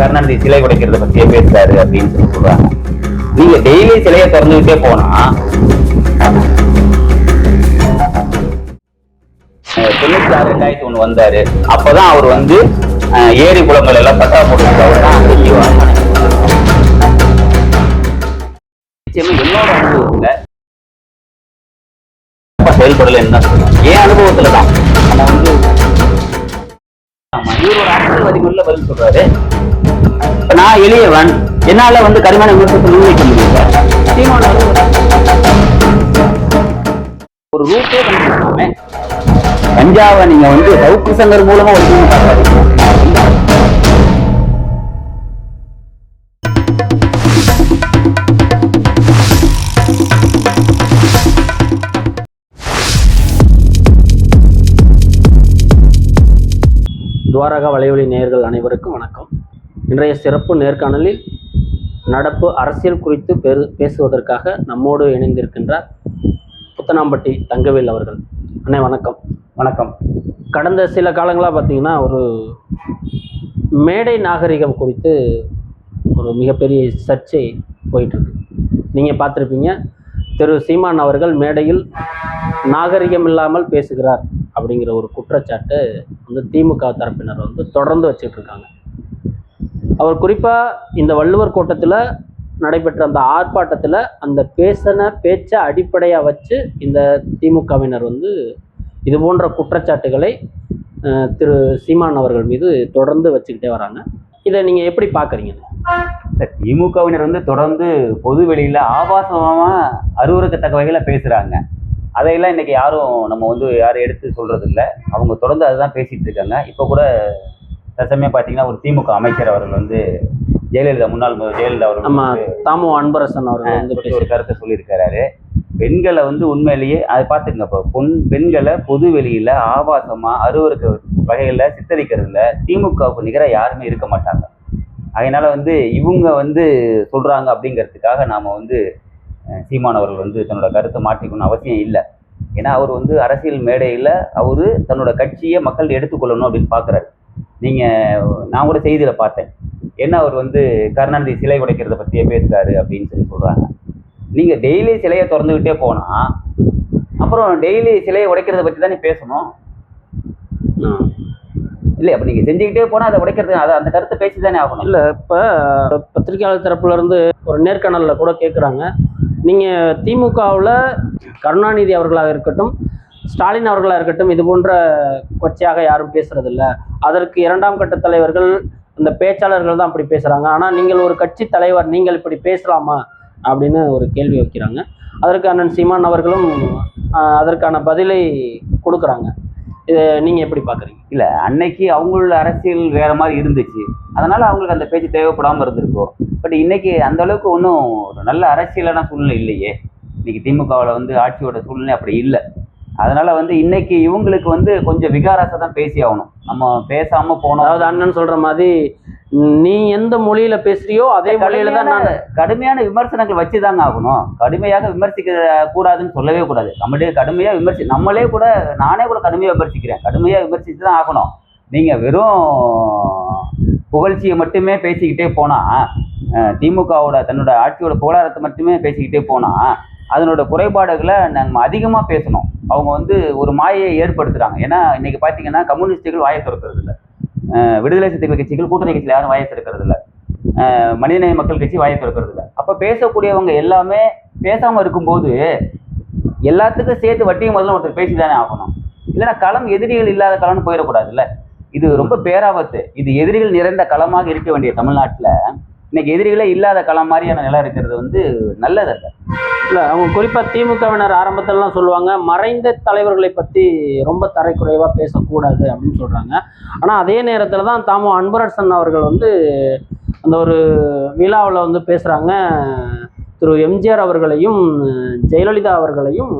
கருணாநிதி சிலை உடைக்கிறத பத்தியே பேசுறாரு அப்படின்னு சொல்றாங்க. நீங்க டெய்லி சிலையை திறந்துகிட்டே போனா தொண்ணூத்தி 2001 வந்தாரு. அப்பதான் அவர் வந்து ஏரி குளங்கள் எல்லாம் பட்டா போட்டு என்னோட அனுபவத்துல செயல்படல. என்ன என் அனுபவத்துலதான் நம்ம வந்து இவரோட அரசியல்வாதிக்குள்ள பதில் சொல்றாரு. நான் எளியவன், என்னால வந்து கடுமையான விமர்சனத்தை முன்வைக்க முடியல. சீமான் ஒரு ரூட்டே கண்டுபிடிக்காம கஞ்சாவை நீங்க வந்து சவுக்கு சங்கர் மூலமா ஒரு துவாரகா வலைவலி நேயர்கள் அனைவருக்கும் வணக்கம். இன்றைய சிறப்பு நேர்காணலில் நடப்பு அரசியல் குறித்து பேசுவதற்காக நம்மோடு இணைந்திருக்கின்றார் புத்தனாம்பட்டி தங்கவேல் அவர்கள். அண்ணே வணக்கம். வணக்கம். கடந்த சில காலங்களாக பார்த்தீங்கன்னா ஒரு மேடை நாகரிகம் குறித்து ஒரு மிகப்பெரிய சர்ச்சை போயிட்டுருக்கு. நீங்கள் பார்த்துருப்பீங்க, திரு சீமான் அவர்கள் மேடையில் நாகரிகம் இல்லாமல் பேசுகிறார் அப்படிங்கிற ஒரு குற்றச்சாட்டு வந்து திமுக தரப்பினர் வந்து தொடர்ந்து வச்சுட்ருக்காங்க. அவர் குறிப்பாக இந்த வள்ளுவர் கோட்டத்தில் நடைபெற்ற அந்த ஆர்ப்பாட்டத்தில் அந்த பேச்சை அடிப்படையாக வச்சு இந்த திமுகவினர் வந்து இது போன்ற குற்றச்சாட்டுகளை திரு சீமான் அவர்கள் மீது தொடர்ந்து வச்சுக்கிட்டே வராங்க. இதை நீங்கள் எப்படி பார்க்குறீங்க? திமுகவினர் வந்து தொடர்ந்து பொது வெளியில் ஆபாசமாக அருவருக்கத்தக்க வகையில் பேசுகிறாங்க. அதையெல்லாம் இன்னைக்கு யாரும் எடுத்து சொல்றது இல்லை. அவங்க தொடர்ந்து அதுதான் பேசிட்டு இருக்காங்க. இப்போ கூட தற்சமயம் பார்த்தீங்கன்னா ஒரு திமுக அமைச்சர் அவர்கள் வந்து முன்னாள் ஜெயலலிதா அவர்கள் தாமோ அன்பரசன் அவர்கள் வந்து ஒரு கருத்தை சொல்லியிருக்கிறாரு. பெண்களை வந்து உண்மையிலேயே அதை பார்த்துக்கங்க. இப்போ பெண்களை பொது வெளியில ஆபாசமா அருவருக்க வகையில சித்தரிக்கிறதுல திமுகவுக்கு நிகராக யாருமே இருக்க மாட்டாங்க. அதனால வந்து இவங்க வந்து சொல்றாங்க அப்படிங்கிறதுக்காக நாம வந்து சீமான் அவர்கள் வந்து தன்னோட கருத்தை மாற்றிக்கணும்னு அவசியம் இல்லை. ஏன்னா அவர் வந்து அரசியல் மேடையில் அவர் தன்னோட கட்சியை மக்கள் எடுத்துக்கொள்ளணும் அப்படின்னு பார்க்குறாரு. நான் கூட செய்தியில் பார்த்தேன், என்ன அவர் வந்து கருணாநிதி சிலை உடைக்கிறத பற்றியே பேசுகிறாரு அப்படின்னு சொல்கிறாங்க. நீங்கள் டெய்லி சிலையை திறந்துக்கிட்டே போனால் அப்புறம் டெய்லி சிலையை உடைக்கிறத பற்றி தானே பேசணும் இல்லை? அப்போ நீங்கள் செஞ்சுக்கிட்டே போனால் அதை உடைக்கிறது அந்த கருத்தை பேசி தானே ஆகணும். இல்லை, இப்போ பத்திரிகையாளர் தரப்புலேருந்து ஒரு நேர்காணலில் கூட கேட்குறாங்க, நீங்கள் திமுகவில் கருணாநிதி அவர்களாக இருக்கட்டும், ஸ்டாலின் அவர்களாக இருக்கட்டும், இது போன்ற கொச்சையாக யாரும் பேசுறதில்ல. அதற்கு இரண்டாம் கட்ட தலைவர்கள், அந்த பேச்சாளர்கள் தான் அப்படி பேசுகிறாங்க. ஆனால் நீங்கள் ஒரு கட்சி தலைவர், நீங்கள் இப்படி பேசலாமா அப்படின்னு ஒரு கேள்வி வைக்கிறாங்க. அதற்கு அண்ணன் சீமான் அவர்களும் அதற்கான பதிலை கொடுக்குறாங்க. இதை நீங்கள் எப்படி பார்க்குறீங்க? இல்லை, அன்னைக்கு அவங்களோட அரசியல் வேற மாதிரி இருந்துச்சு, அதனால அவங்களுக்கு அந்த பேச்சு தேவைப்படாமல் இருந்திருக்கும். பட் இன்னைக்கு அந்த அளவுக்கு ஒன்றும் ஒரு நல்ல அரசியலான சூழ்நிலை இல்லையே. இன்னைக்கு திமுகவில் வந்து ஆட்சியோட சூழ்நிலை அப்படி இல்லை. அதனால வந்து இன்னைக்கு இவங்களுக்கு வந்து கொஞ்சம் விகாராசை தான் பேசி ஆகணும். நம்ம பேசாம போனோம். அதாவது அண்ணன் சொல்ற மாதிரி நீ எந்த மொழியில பேசுறியோ அதே மொழியில தான் நான் கடுமையான விமர்சனங்கள் வச்சுதாங்க ஆகணும். கடுமையாக விமர்சிக்க கூடாதுன்னு சொல்லவே கூடாது. நம்மளுடைய கடுமையா நானே கூட கடுமையா விமர்சிக்கிறேன். கடுமையா விமர்சித்து தான் ஆகணும். நீங்க வெறும் புகழ்ச்சியை மட்டுமே பேசிக்கிட்டே போனா, திமுகவோட தன்னோட ஆட்சியோட புகழாரத்தை மட்டுமே பேசிக்கிட்டே போனா அதனோட குறைபாடுகளை நம்ம அதிகமாக பேசணும். அவங்க வந்து ஒரு மாயையை ஏற்படுத்துறாங்க. ஏன்னா இன்னைக்கு பார்த்தீங்கன்னா கம்யூனிஸ்டுகள் வாயை திறக்கிறது இல்லை, விடுதலை சிறுத்தைகள் கட்சிகள், கூட்டணி கட்சியில் யாரும் வாயை திறக்கிறது இல்லை, மனிதநேய மக்கள் கட்சி வாயை திறக்கிறது இல்லை. அப்போ பேசக்கூடியவங்க எல்லாமே பேசாமல் இருக்கும்போது எல்லாத்துக்கும் சேர்த்து வட்டியும் முதல்ல ஒருத்தர் பேசிதானே ஆகணும். இல்லைன்னா களம் எதிரிகள் இல்லாத களம்னு போயிடக்கூடாதுல்ல. இது ரொம்ப பேராபத்து. இது எதிரிகள் நிறைந்த களமாக இருக்க வேண்டிய தமிழ்நாட்டில் இன்னைக்கு எதிரிகளே இல்லாத களம் மாதிரியான நிலை இருக்கிறது வந்து நல்லதல்ல. இல்லை, அவங்க குறிப்பாக திமுகவினர் ஆரம்பத்திலலாம் சொல்லுவாங்க, மறைந்த தலைவர்களை பற்றி ரொம்ப தரைக்குறைவாக பேசக்கூடாது அப்படின்னு சொல்கிறாங்க. ஆனால் அதே நேரத்தில் தான் தாமோ அன்பரசன் அவர்கள் வந்து அந்த ஒரு விழாவில் வந்து பேசுகிறாங்க, திரு எம்ஜிஆர் அவர்களையும் ஜெயலலிதா அவர்களையும்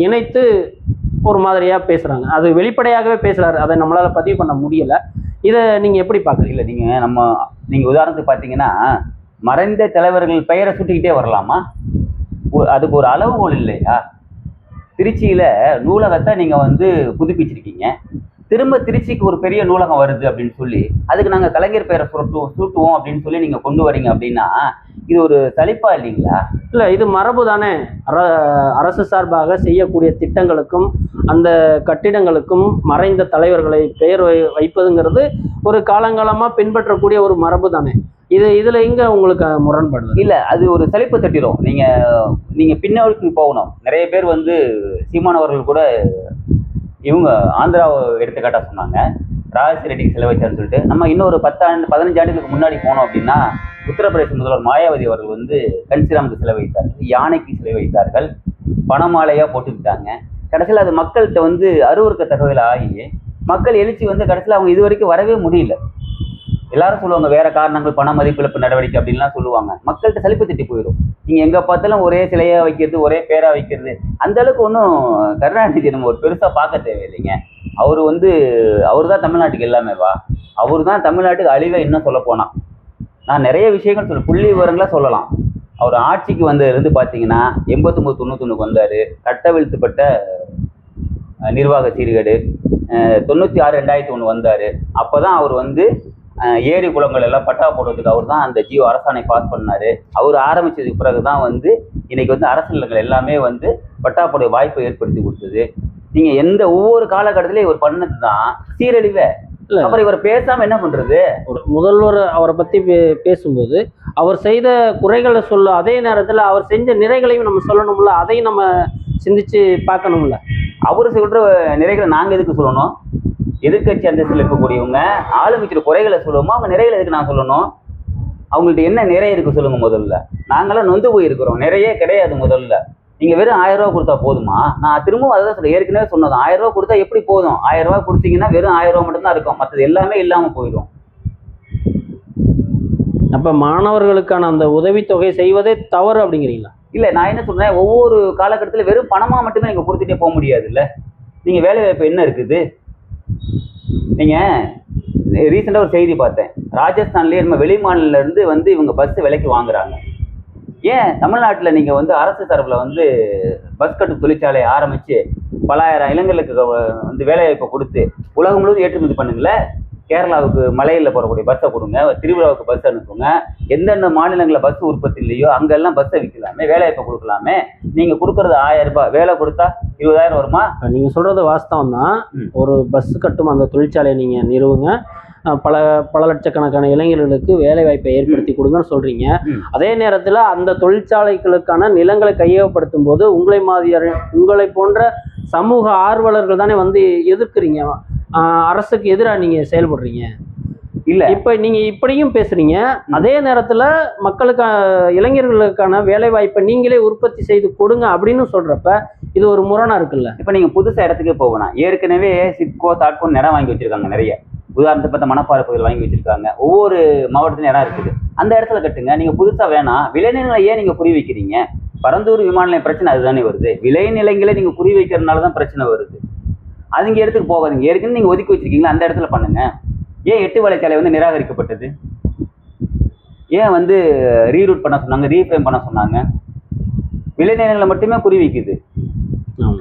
இணைத்து ஒரு மாதிரியாக பேசுகிறாங்க. அது வெளிப்படையாகவே பேசுகிறாரு, அதை நம்மளால் பதிவு பண்ண முடியலை. இதை நீங்கள் எப்படி பார்க்குறீங்க? இல்லை, நீங்கள் உதாரணத்துக்கு பார்த்தீங்கன்னா மறைந்த தலைவர்கள் பெயரை சுட்டிக்கிட்டே வரலாமா? அதுக்கு ஒரு அளவுகோல் இல்லையா? திருச்சியில் நூலகத்தை நீங்கள் வந்து புதுப்பிச்சிருக்கீங்க. திரும்ப திருச்சிக்கு ஒரு பெரிய நூலகம் வருது அப்படின்னு சொல்லி அதுக்கு நாங்கள் கலைஞர் பெயரை சூட்டுவோம் அப்படின்னு சொல்லி நீங்கள் கொண்டு வரீங்க அப்படின்னா இது ஒரு சலிப்பா இல்லைங்களா? இல்லை, இது மரபு தானே. அரசு சார்பாக செய்யக்கூடிய திட்டங்களுக்கும் அந்த கட்டிடங்களுக்கும் மறைந்த தலைவர்களை பெயர் வைப்பதுங்கிறது ஒரு காலங்காலமாக பின்பற்றக்கூடிய ஒரு மரபு தானே. இதுல எங்க உங்களுக்கு முரண்பாடு? இல்ல, அது ஒரு சலிப்பு தட்டிடும். நீங்க பின்னோக்கி போகணும். நிறைய பேர் வந்து சீமானவர்கள் கூட இவங்க ஆந்திராவை எடுத்துக்காட்டா சொன்னாங்க, ராஜசி ரெட்டிக்கு செலவழிச்சாருன்னு சொல்லிட்டு. நம்ம இன்னொரு 15 ஆண்டுகளுக்கு முன்னாடி போனோம் அப்படின்னா உத்தரப்பிரதேச முதல்வர் மாயாவதி அவர்கள் வந்து கன்சிராமுக்கு செலவழித்தார்கள், யானைக்கு செலவழித்தார்கள், பணமாலையா போட்டுக்கிட்டாங்க. கடைசியில் அது மக்கள்கிட்ட வந்து அருவருக்க தகவல் ஆகி மக்கள் எழுச்சி வந்து கடைசியில் அவங்க இது வரைக்கும் வரவே முடியல. எல்லாரும் சொல்லுவாங்க வேற காரணங்கள், பண மதிப்பிழப்பு நடவடிக்கை அப்படின்லாம் சொல்லுவாங்க. மக்கள்கிட்ட சலிப்பு திட்டி போயிடும். நீங்க எங்க பார்த்தாலும் ஒரே சிலையா வைக்கிறது, ஒரே பேரா வைக்கிறது, அந்த அளவுக்கு ஒன்றும் கருணாநிதி நம்ம ஒரு பெருசா பார்க்க தேவையில்லைங்க. அவரு தான் தமிழ்நாட்டுக்கு எல்லாமேவா? அவரு தான் தமிழ்நாட்டுக்கு அழிவை இன்னும் சொல்ல போனா. நான் நிறைய விஷயங்கள் புள்ளி விவரங்களா சொல்லலாம். அவர் ஆட்சிக்கு இருந்து பார்த்தீங்கன்னா 89-91 வந்தாரு, கட்டவிழ்த்துப்பட்ட நிர்வாக சீர்கேடு. 96-2001 வந்தாரு. அப்பதான் அவர் ஏரி குளங்கள் எல்லாம் பட்டா போடுறதுக்கு அவர் தான் அந்த ஜியோ அரசாணை பாஸ் பண்ணாரு. அவர் ஆரம்பிச்சதுக்கு பிறகுதான் இன்னைக்கு அரசு நிலங்கள் எல்லாமே பட்டா போட வாய்ப்பை ஏற்படுத்தி கொடுத்தது. நீங்க ஒவ்வொரு காலகட்டத்திலயும் இவர் பண்ணது தான் சீரழிவே. அப்புறம் இவர் பேசாம என்ன பண்றது? முதல்வர் அவரை பத்தி பேசும்போது அவர் செய்த குறைகளை சொல்ல, அதே நேரத்துல அவர் செஞ்ச நிறைகளையும் நம்ம சொல்லணும்ல, அதையும் நம்ம சிந்திச்சு பார்க்கணும்ல. அவரு சொல்ற நிறைகளை நாங்க எதுக்கு சொல்லணும்? எதிர்கட்சி அந்தஸ்தில் இருக்கக்கூடியவங்க ஆளுமைக்கிற குறைகளை சொல்லுவோமோ, அவங்க நிறைகளை எதுக்கு நான் சொல்லணும்? அவங்கள்ட்ட என்ன நிறைய இருக்கு சொல்லுங்க. முதல்ல நாங்களாம் நொந்து போயிருக்கிறோம், நிறைய கிடையாது. முதல்ல நீங்க வெறும் 1000 ரூபா கொடுத்தா போதுமா? நான் திரும்பவும் அதை தான் சொல்றேன், ஏற்கனவே சொன்னது. 1000 ரூபா கொடுத்தா எப்படி போதும்? 1000 ரூபா கொடுத்தீங்கன்னா வெறும் 1000 ரூபா மட்டும்தான் இருக்கும், மற்றது எல்லாமே இல்லாம போயிடும். அப்ப மாணவர்களுக்கான அந்த உதவித்தொகை செய்வதே தவறு அப்படிங்கிறீங்களா? இல்ல, நான் என்ன சொல்றேன், ஒவ்வொரு காலகட்டத்தில் வெறும் பணமா மட்டுமே நீங்க கொடுத்துட்டே போக முடியாது இல்ல. நீங்க வேலை வாய்ப்பு என்ன இருக்குது? நீங்க ரீசெண்டா ஒரு செய்தி பார்த்தேன், ராஜஸ்தான்லயே நம்ம வெளி மாநில இருந்து இவங்க பஸ் விலைக்கு வாங்குறாங்க. ஏன் தமிழ்நாட்டில் நீங்க அரசு தரப்புல பஸ் கட்டும் தொழிற்சாலையை ஆரம்பிச்சு பல ஆயிரம் இளைஞர்களுக்கு வேலை வாய்ப்பை கொடுத்து உலகம் முழுவதும் ஏற்றுமதி பண்ணுங்களேன். கேரளாவுக்கு மலையில் போகக்கூடிய பஸ்ஸை கொடுங்க, திருவிழாவுக்கு பஸ் அனுப்புங்க. எந்தெந்த மாநிலங்களில் பஸ் உற்பத்தி இல்லையோ அங்கெல்லாம் பஸ்ஸை விற்கலாமே, வேலை வாய்ப்பை கொடுக்கலாமே. நீங்க கொடுக்கறது 1000 ரூபாய், வேலை கொடுத்தா 20,000 வருமா? நீங்க சொல்றது வாஸ்தவம் தான். ஒரு பஸ் கட்டும் அந்த தொழிற்சாலையை நீங்க நிறுவுங்க, பல லட்சக்கணக்கான இளைஞர்களுக்கு வேலை வாய்ப்பை ஏற்படுத்தி கொடுங்கன்னு சொல்றீங்க. அதே நேரத்தில் அந்த தொழிற்சாலைகளுக்கான நிலங்களை கையகப்படுத்தும் போது உங்களை போன்ற சமூக ஆர்வலர்கள் தானே எதிர்க்கிறீங்க, அரசுக்கு எதிராக நீங்க செயல்படுறீங்க. இல்ல, இப்ப நீங்க இப்படியும் பேசுறீங்க, அதே நேரத்துல மக்களுக்கு இளைஞர்களுக்கான வேலை வாய்ப்பை நீங்களே உற்பத்தி செய்து கொடுங்க அப்படின்னு சொல்றப்ப இது ஒரு முரணா இருக்குல்ல. இப்ப நீங்க புதுசா இடத்துக்கே போகணும். ஏற்கனவே சிட்கோ தாட்கோன்னு இடம் வாங்கி வச்சிருக்காங்க நிறைய. உதாரணத்தை பார்த்தா மணப்பாறை பகுதியில் வாங்கி வச்சிருக்காங்க. ஒவ்வொரு மாவட்டத்திலும் இடம் இருக்குது, அந்த இடத்துல கட்டுங்க. நீங்க புதுசா வேணாம். விளைநிலங்களை ஏன் நீங்க குறி வைக்கிறீங்க? பரந்தூர் விமான நிலையம் பிரச்சனை அதுதானே வருது. விளைநிலங்களை நீங்க குறி வைக்கிறதுனாலதான் பிரச்சனை வருது. அதுங்க இடத்துக்கு போகாதீங்க. ஏற்கனவே நீங்க ஒதுக்கி வச்சிருக்கீங்களா, அந்த இடத்துல பண்ணுங்க. ஏன் 8 வலைச்சாலை நிராகரிக்கப்பட்டது? ஏன் ரீரூட் பண்ண சொன்னாங்க, ரீஃப்ரேம் பண்ண சொன்னாங்க? விளைநிலங்களை மட்டுமே குறி வைக்குது,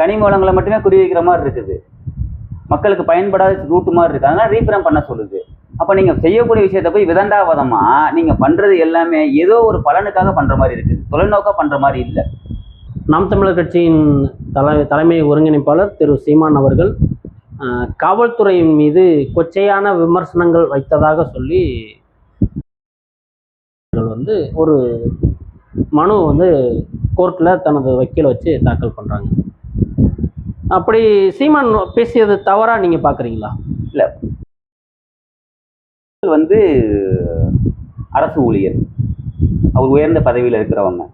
கனிம வளங்களை மட்டுமே குறி வைக்கிற மாதிரி இருக்குது, மக்களுக்கு பயன்படாத ரூட்டு மாதிரி இருக்கு. அதனால ரீஃப்ரேம் பண்ண சொல்லுது. அப்ப நீங்க செய்யக்கூடிய விஷயத்த போய் விதண்டாவாதமா நீங்க பண்றது எல்லாமே ஏதோ ஒரு பலனுக்காக பண்ற மாதிரி இருக்குது, தொலைநோக்கா பண்ற மாதிரி இல்லை. நாம் தமிழர் கட்சியின் தலைமை ஒருங்கிணைப்பாளர் திரு சீமான் அவர்கள் காவல்துறையின் மீது கொச்சையான விமர்சனங்கள் வைத்ததாக சொல்லி ஒரு மனு கோர்ட்டில் தனது வக்கீலை வச்சு தாக்கல் பண்ணுறாங்க. அப்படி சீமான் பேசியது தவறா நீங்க பார்க்குறீங்களா? இல்லை, அரசு ஊழியர், அவர் உயர்ந்த பதவியில் இருக்கிறவங்க.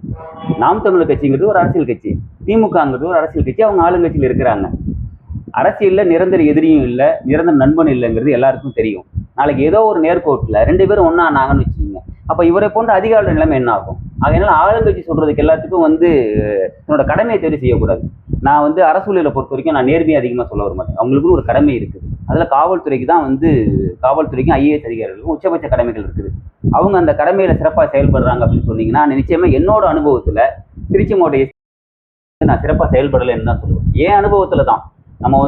நாம் தமிழர் கட்சிங்கிறது ஒரு அரசியல் கட்சி, திமுகங்கிறது ஒரு அரசியல் கட்சி. அவங்க ஆளுங்கட்சியில் இருக்கிறாங்க. அரசியல்ல நிரந்தர எதிரியும் இல்லை, நிரந்தர நண்பன் இல்லைங்கிறது எல்லாருக்கும் தெரியும். நாளைக்கு ஏதோ ஒரு நேர்கோட்டில் 2 பேரும் ஒன்னா நாங்கன்னு வச்சுக்கோங்க, அப்ப இவரை போன்ற அதிகாரியோட நிலைமை என்ன ஆகும்? அதனால ஆளுங்கட்சி சொல்றதுக்கு எல்லாத்துக்கும் என்னோட கடமையை தேர்வு செய்யக்கூடாது. நான் அரசு ஊழியரை பொறுத்த வரைக்கும் நான் நேர்மையை அதிகமாக சொல்ல வர மாட்டேன். அவங்களுக்கும் ஒரு கடமை இருக்குது. அதுல காவல்துறைக்கு தான் காவல்துறைக்கும் IAS அதிகாரிகளுக்கும் உச்சபட்ச கடமைகள் இருக்குது. அவங்க அந்த கடமையில சிறப்பாக செயல்படுறாங்க அப்படின்னு சொன்னீங்கன்னா நிச்சயமா என்னோட அனுபவத்துல திருச்சி மாவட்ட நான் சிறப்பாக செயல்படலைன்னு தான் சொல்லுவேன். என் அனுபவத்துல தான் நம்ம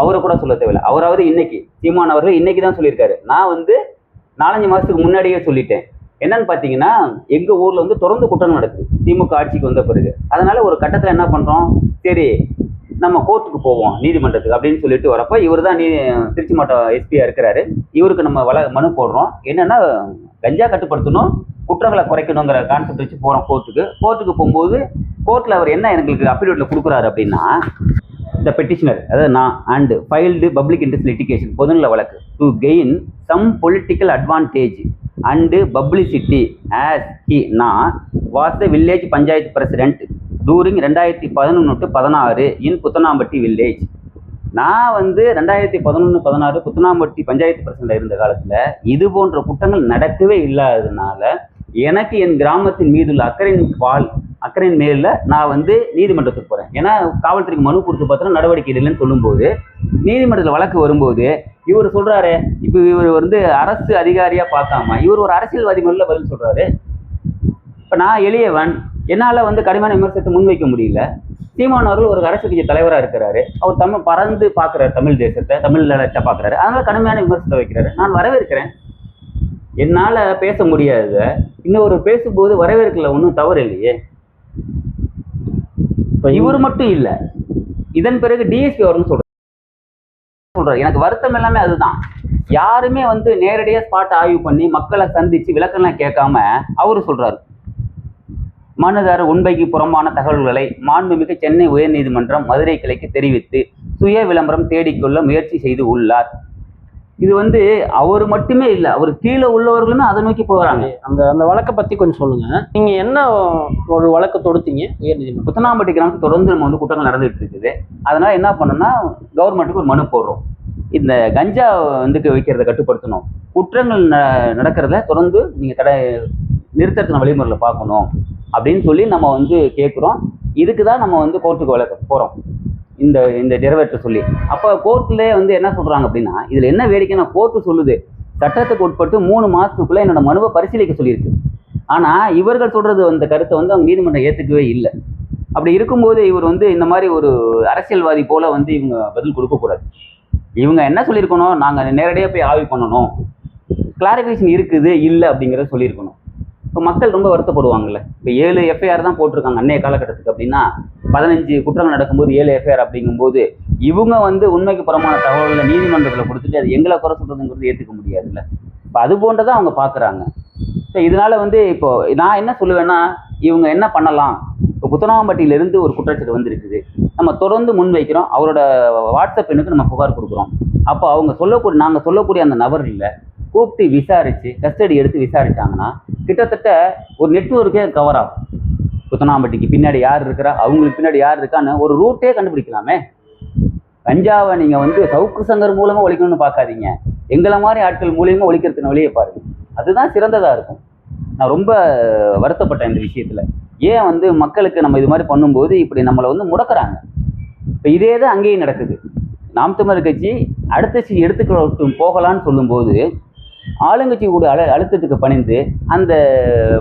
அவரை கூட சொல்ல தேவையில்லை. அவராவது இன்னைக்கு சீமான் அவர்கள் இன்னைக்கு தான் சொல்லியிருக்காரு. நான் வந்து 4-5 மாசத்துக்கு முன்னாடியே சொல்லிட்டேன். என்னன்னு பார்த்தீங்கன்னா, எங்க ஊர்ல வந்து தொடர்ந்து குற்றம் நடக்குது திமுக ஆட்சிக்கு வந்த பிறகு. அதனால ஒரு கட்டத்துல என்ன பண்றோம், சரி நம்ம கோர்ட்டுக்கு போவோம், நீதிமன்றத்துக்கு அப்படின்னு சொல்லிட்டு வரப்போ, இவர் தான் திருச்சி மாவட்டம் எஸ்பியா இருக்கிறாரு. இவருக்கு நம்ம மனு போடுறோம். என்னன்னா, கஞ்சா கட்டுப்படுத்தணும், குற்றங்களை குறைக்கணுங்கிற கான்செப்ட் வச்சு போறோம் கோர்ட்டுக்கு போகும்போது, கோர்ட்ல அவர் என்ன எங்களுக்கு அஃபிடேவிட்ல கொடுக்குறாரு அப்படின்னா, இந்த பெட்டிஷனர், அதாவது நான் and filed public interest litigation, பொதுநல வழக்கு to gain some political advantage and publicity as he நான் was the village panchayat president during 2011-16 in Puthanampatti village. நான் வந்து 2011-16 புத்தனாம்பட்டி பஞ்சாயத்து பிரசிடென்ட் இருந்த காலத்தில் இது போன்ற குற்றங்கள் நடக்கவே இல்லாததுனால எனக்கு என் கிராமத்தின் மீதுள்ள அக்கறையின் மேல நான் வந்து நீதிமன்றத்துக்கு போறேன். ஏன்னா காவல்துறைக்கு மனு கொடுத்து பார்த்தா நடவடிக்கை இல்லைன்னு சொல்லும்போது, நீதிமன்றத்தில் வழக்கு வரும்போது இவர் சொல்றாரு, இப்போ இவர் வந்து அரசு அதிகாரியா பார்க்காம இவர் ஒரு அரசியல்வாதி மேல பதில் சொல்றாரு. இப்போ நான் எளியவன், என்னால் வந்து கடுமையான விமர்சனத்தை முன்வைக்க முடியல. சீமான் அவர்கள் ஒரு அரசு கட்சி தலைவராக இருக்கிறாரு. அவர் பறந்து பார்க்குறாரு, தமிழ் தேசத்தை, தமிழ் நிலத்தை பார்க்குறாரு. அதனால கடுமையான விமர்சனத்தை வைக்கிறாரு. நான் வரவேற்கிறேன். என்னால் பேச முடியாத இன்னொரு பேசும்போது வரவேற்கல, ஒன்றும் தவறு இல்லையே. இப்போ இவர் மட்டும் இல்லை, இதன் பிறகு டிஎஸ்பி அவர்கள் சொல்றாரு. எனக்கு வருத்தம் எல்லாமே அதுதான். யாருமே வந்து நேரடியாக ஸ்பாட் ஆய்வு பண்ணி மக்களை சந்திச்சு விளக்கம்லாம் கேட்காம அவரு சொல்றாரு, மனுதாரர் உண்மைக்கு புறம்பான தகவல்களை மாண்புமிகு சென்னை உயர்நீதிமன்றம் மதுரை கிளைக்கு தெரிவித்து சுய விளம்பரம் தேடிக்கொள்ள முயற்சி செய்து உள்ளார். இது வந்து அவர் மட்டுமே இல்லை, அவர் கீழே உள்ளவர்களுமே அதை நோக்கி போகிறாங்க. அந்த வழக்கை பற்றி கொஞ்சம் சொல்லுங்க. நீங்க என்ன ஒரு வழக்கு தொடுத்தீங்க உயர்நீதிமன்றம்? புத்தனாம்பட்டி கிராமத்துக்கு தொடர்ந்து நம்ம வந்து குற்றங்கள் நடந்துகிட்டு இருக்குது. அதனால என்ன பண்ணோம்னா, கவர்மெண்ட்டுக்கு ஒரு மனு போடுறோம். இந்த கஞ்சா வந்து வைக்கிறத கட்டுப்படுத்தணும், குற்றங்கள் நடக்கிறத தொடர்ந்து நீங்க நிறுத்தத்தின வழிமுறையில் பார்க்கணும் அப்படின்னு சொல்லி நம்ம வந்து கேட்குறோம். இதுக்கு தான் நம்ம வந்து கோர்ட்டுக்கு வழக்கு போகிறோம், இந்த நிறைவேற்ற சொல்லி. அப்போ கோர்ட்லேயே வந்து என்ன சொல்கிறாங்க அப்படின்னா, இதில் என்ன வேடிக்கைன்னா, கோர்ட்டு சொல்லுது சட்டத்துக்கு உட்பட்டு 3 மாதத்துக்குள்ளே என்னோட மனுவை பரிசீலிக்க சொல்லியிருக்கு. ஆனால் இவர்கள் சொல்கிறது அந்த கருத்தை வந்து அவங்க நீதிமன்றம் ஏற்றுக்கவே இல்லை. அப்படி இருக்கும்போது இவர் வந்து இந்த மாதிரி ஒரு அரசியல்வாதி போல் வந்து இவங்க பதில் கொடுக்கக்கூடாது. இவங்க என்ன சொல்லியிருக்கணும், நாங்கள் நேரடியாக போய் ஆய்வு பண்ணணும், கிளாரிஃபிகேஷன் இருக்குது இல்லை அப்படிங்கிறத சொல்லியிருக்கணும். இப்போ மக்கள் ரொம்ப வருத்தப்படுவாங்கல்ல. இப்போ 7 எஃப்ஐஆர் தான் போட்டிருக்காங்க அன்றைய காலகட்டத்துக்கு. அப்படின்னா 15 குற்றங்கள் நடக்கும்போது 7 எஃப்ஐஆர் அப்படிங்கும்போது இவங்க வந்து உண்மைக்கு புறமான தகவல்களை நீதிமன்றத்தில் கொடுத்துட்டு அது எங்களை குறை சொல்றதுங்கிறது ஏற்றுக்க முடியாதுல்ல. இப்போ அது போன்றதான் அவங்க பார்க்குறாங்க. ஸோ இதனால வந்து இப்போ நான் என்ன சொல்லுவேன்னா, இவங்க என்ன பண்ணலாம், இப்போ புத்தனாம்பட்டியிலிருந்து ஒரு குற்றச்சாட்டு வந்திருக்குது, நம்ம தொடர்ந்து முன்வைக்கிறோம், அவரோட வாட்ஸ்அப் எண்ணுக்கு நம்ம புகார் கொடுக்குறோம். அப்போ அவங்க நாங்கள் சொல்லக்கூடிய அந்த நபர்களில் கூப்பிட்டு விசாரித்து கஸ்டடி எடுத்து விசாரித்தாங்கன்னா கிட்டத்தட்ட ஒரு நெட்வொர்க்கே கவர் ஆகும். புத்தனாம்பட்டிக்கு பின்னாடி யார் இருக்கிறா, அவங்களுக்கு பின்னாடி யார் இருக்கான்னு ஒரு ரூட்டே கண்டுபிடிக்கலாமே. கஞ்சாவை நீங்கள் வந்து சவுக்கு சங்கர் மூலமாக ஒழிக்கணும்னு பார்க்காதீங்க, எங்களை மாதிரி ஆட்கள் மூலியமாக ஒழிக்கிறதுக்கு வழியை பாருங்க. அதுதான் சிறந்ததாக இருக்கும். நான் ரொம்ப வருத்தப்பட்டேன் இந்த விஷயத்தில். ஏன் வந்து மக்களுக்கு நம்ம இது மாதிரி பண்ணும்போது இப்படி நம்மளை வந்து முடக்கிறாங்க. இப்போ இதே தான் அங்கேயும் நடக்குது. நாம் தமிழர் கட்சி அடுத்த எடுத்துக்கிட்டு போகலான்னு சொல்லும்போது ஆளுங்கட்சி கூட அழுத்தத்துக்கு பணிந்து அந்த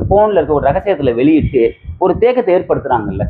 ஃபோனில் இருக்க ஒரு ரகசியத்தில் வெளியிட்டு ஒரு தேக்கத்தை ஏற்படுத்துகிறாங்கல்ல.